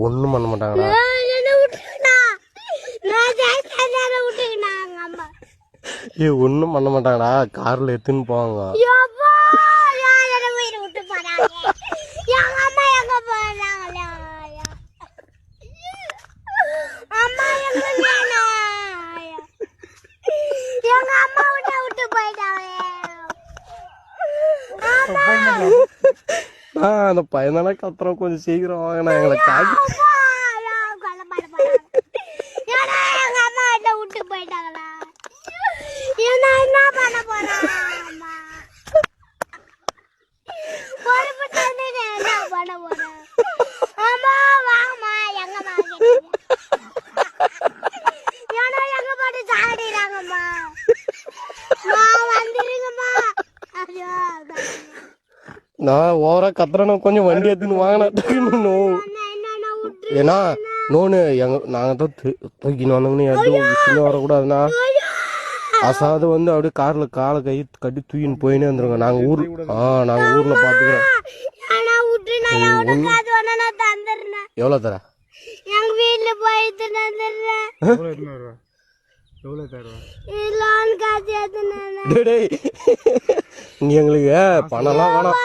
ஒண்ணும் பண்ண மாட்டாங்களா? ஒண்ணும் பண்ண மாட்டாங்களா? கார்ல எடுத்துன்னு போவாங்க. அந்த பையனால கத்துறோம், கொஞ்சம் சீக்கிரம் வாங்கினா எங்களை காக்கி. நான் ஓவரா கத்துறேன்னு கொஞ்சம் வண்டி எடுத்துன்னு வாங்கினா ஏன்னா நோனு நாங்க தான் தூக்கின்னு வந்தோம்னு எதுவும் சின்ன வரக்கூடாதுன்னா அசாது வந்து அப்படியே கார்ல காலை கை கட்டி தூக்கின்னு போயினே வந்துருங்க. நாங்க ஊர்ல பாத்துக்கிறோம். எவ்வளவு தர? எங்களுக்கு பணம்லாம் வேணாம்.